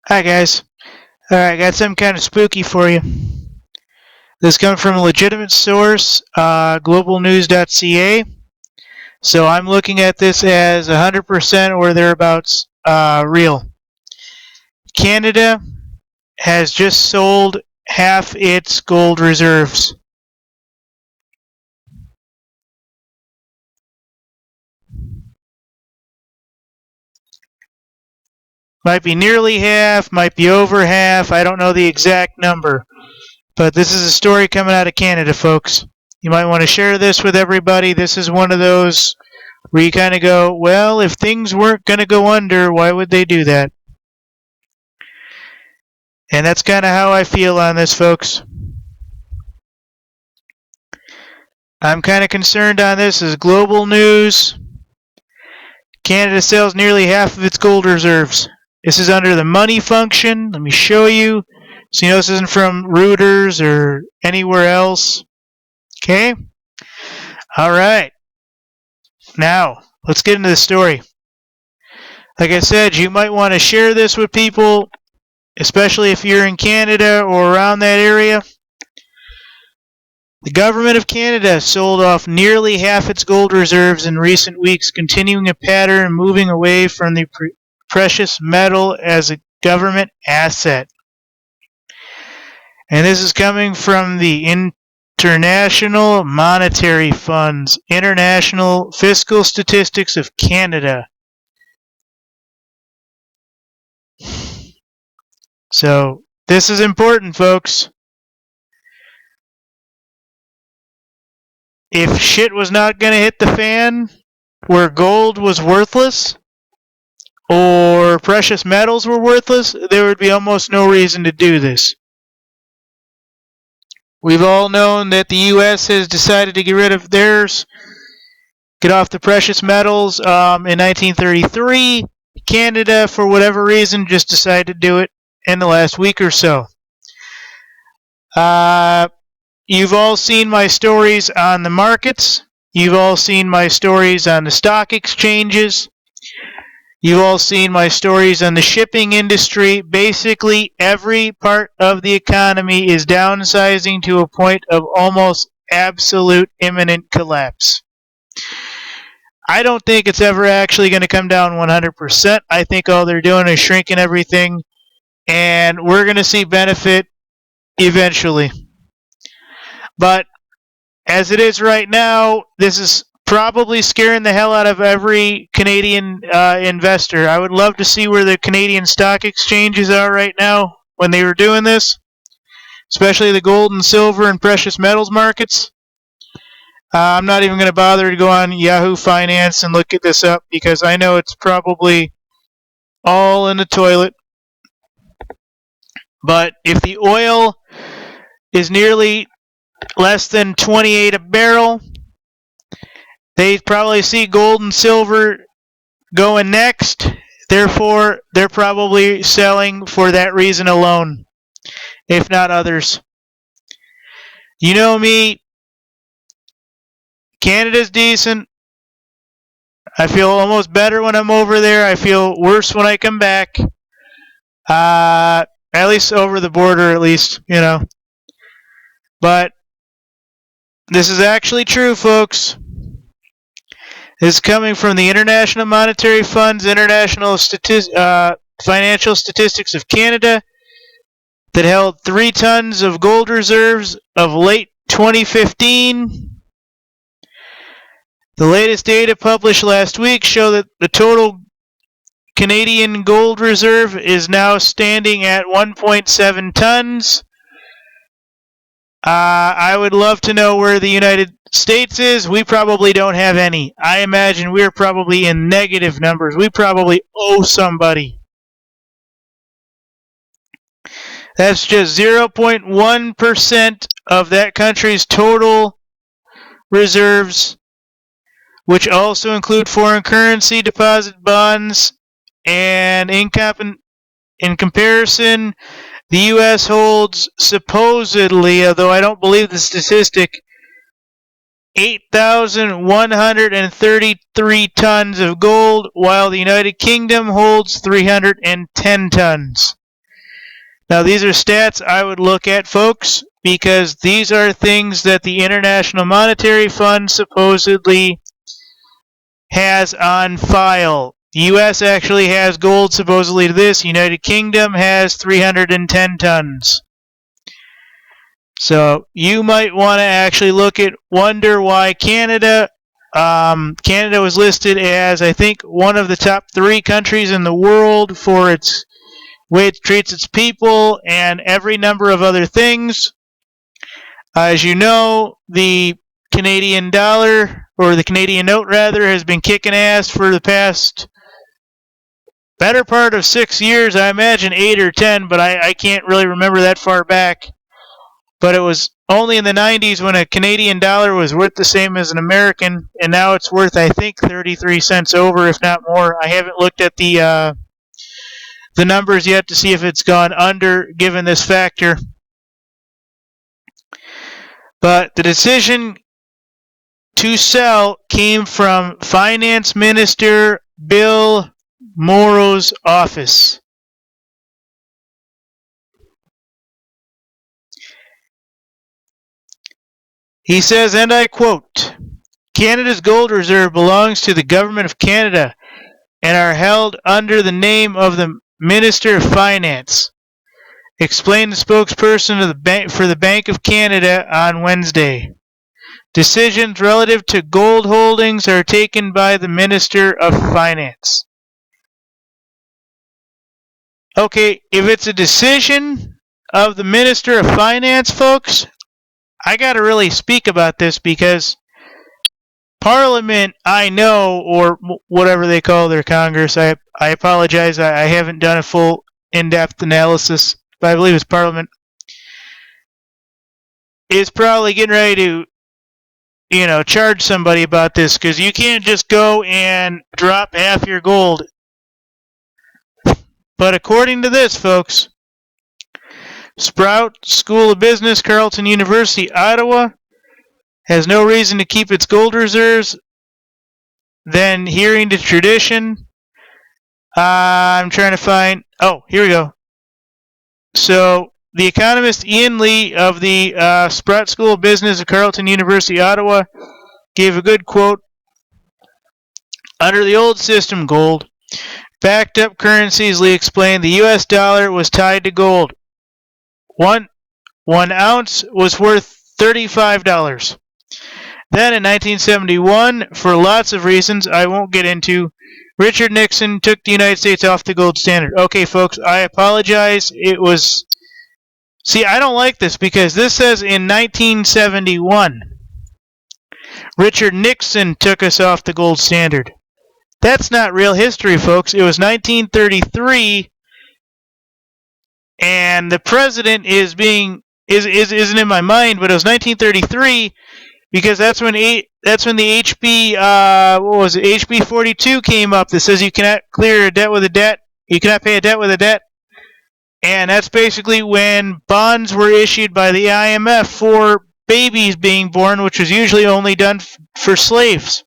Hi guys. Alright, got something kind of spooky for you. This comes from a legitimate source, globalnews.ca. So I'm looking at this as 100% or thereabouts real. Canada has just sold half its gold reserves. Might be nearly half, might be over half. I don't know the exact number. But this is a story coming out of Canada, folks. You might want to share this with everybody. This is one of those where you kind of go, well, if things weren't going to go under, why would they do that? And that's kind of how I feel on this, folks. I'm kind of concerned on this as global news. Canada sells nearly half of its gold reserves. This is under the money function. Let me show you. So you know this isn't from Reuters or anywhere else. Okay? All right. Now, let's get into the story. Like I said, you might want to share this with people, especially if you're in Canada or around that area. The government of Canada sold off nearly half its gold reserves in recent weeks, continuing a pattern moving away from the precious metal as a government asset. And this is coming from the International Monetary Fund's International Fiscal Statistics of Canada. So, this is important, folks. If shit was not going to hit the fan where gold was worthless or precious metals were worthless, there would be almost no reason to do this. We've all known that the U.S. has decided to get rid of theirs, get off the precious metals in 1933. Canada, for whatever reason, just decided to do it in the last week or so. You've all seen my stories on the markets. You've all seen my stories on the stock exchanges. You've all seen my stories on the shipping industry. Basically, every part of the economy is downsizing to a point of almost absolute imminent collapse. I don't think it's ever actually going to come down 100%. I think all they're doing is shrinking everything, and we're going to see benefit eventually. But as it is right now, this is probably scaring the hell out of every Canadian investor. I would love to see where the Canadian stock exchanges are right now when they were doing this, especially the gold and silver and precious metals markets. I'm not even going to bother to go on Yahoo Finance and look at this up because I know it's probably all in the toilet. But if the oil is nearly less than 28 a barrel, they probably see gold and silver going next. Therefore, they're probably selling for that reason alone, if not others. You know me, Canada's decent. I feel almost better when I'm over there. I feel worse when I come back. At least over the border, at least, you know. But this is actually true, folks. This is coming from the International Monetary Fund's International Financial Statistics of Canada that held 3 tons of gold reserves of late 2015. The latest data published last week show that the total Canadian gold reserve is now standing at 1.7 tons. I would love to know where the United States is. We probably don't have any. I imagine we're probably in negative numbers. We probably owe somebody. That's just 0.1% of that country's total reserves, which also include foreign currency deposit bonds. And in comparison, the U.S. holds supposedly, although I don't believe the statistic, 8,133 tons of gold, while the United Kingdom holds 310 tons. Now, these are stats I would look at, folks, because these are things that the International Monetary Fund supposedly has on file. The U.S. actually has gold supposedly to this. United Kingdom has 310 tons. So you might want to actually wonder why Canada was listed as, I think, one of the top 3 countries in the world for its way it treats its people and every number of other things. As you know, the Canadian dollar, or the Canadian note rather, has been kicking ass for the past better part of 6 years. I imagine 8 or 10, but I can't really remember that far back. But it was only in the 90s when a Canadian dollar was worth the same as an American, and now it's worth, I think, 33 cents over, if not more. I haven't looked at the numbers yet to see if it's gone under, given this factor. But the decision to sell came from Finance Minister Bill Morrow's office. He says, and I quote, "Canada's gold reserve belongs to the Government of Canada and are held under the name of the Minister of Finance," explained the spokesperson of for the Bank of Canada on Wednesday. "Decisions relative to gold holdings are taken by the Minister of Finance." Okay, if it's a decision of the Minister of Finance, folks, I got to really speak about this because Parliament, I know, or whatever they call their Congress, I apologize, I haven't done a full in-depth analysis, but I believe it's Parliament, is probably getting ready to, charge somebody about this, because you can't just go and drop half your gold. But according to this, folks, Sprout School of Business, Carleton University, Ottawa, has no reason to keep its gold reserves. Then, hearing to tradition, I'm trying to find, here we go. So, the economist Ian Lee of the Sprout School of Business of Carleton University, Ottawa, gave a good quote. "Under the old system, gold backed up currencies," Lee explained. "The U.S. dollar was tied to gold. One ounce was worth $35. Then in 1971, for lots of reasons I won't get into, Richard Nixon took the United States off the gold standard." Okay, folks, I apologize. It was... See, I don't like this because this says in 1971, Richard Nixon took us off the gold standard. That's not real history, folks. It was 1933, and the president isn't in my mind, but it was 1933 because that's when the HB HB 42 came up that says you cannot clear a debt with a debt. You cannot pay a debt with a debt. And that's basically when bonds were issued by the IMF for babies being born, which was usually only done for slaves.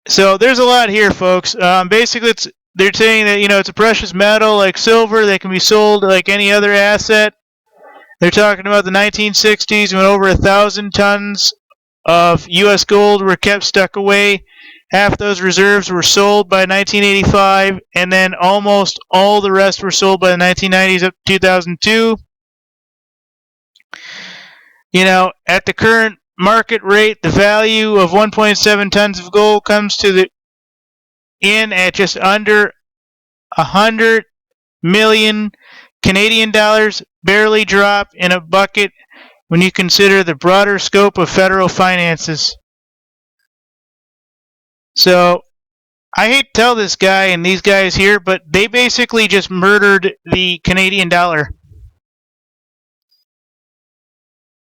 So there's a lot here, folks. Basically, they're saying that it's a precious metal like silver that can be sold like any other asset. They're talking about the 1960s when over 1,000 tons of U.S. gold were kept stuck away. Half those reserves were sold by 1985, and then almost all the rest were sold by the 1990s up to 2002. At the current market rate, the value of 1.7 tons of gold comes in at just under 100 million Canadian dollars, barely drop in a bucket when you consider the broader scope of federal finances. So, I hate to tell this guy and these guys here, but they basically just murdered the Canadian dollar.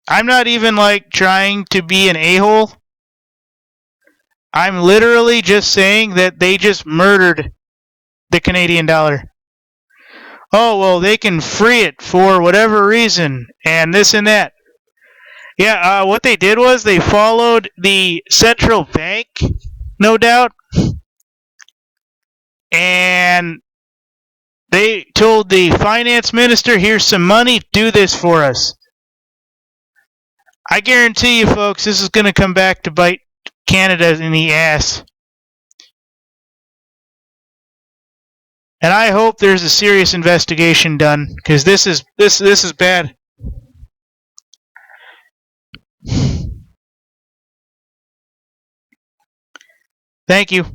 I'm not even trying to be an a-hole. I'm literally just saying that they just murdered the Canadian dollar. Oh, well, they can free it for whatever reason, and this and that. Yeah, what they did was they followed the central bank, no doubt. And they told the finance minister, here's some money, do this for us. I guarantee you, folks, this is going to come back to bite Canada in the ass. And I hope there's a serious investigation done, because this is bad. Thank you.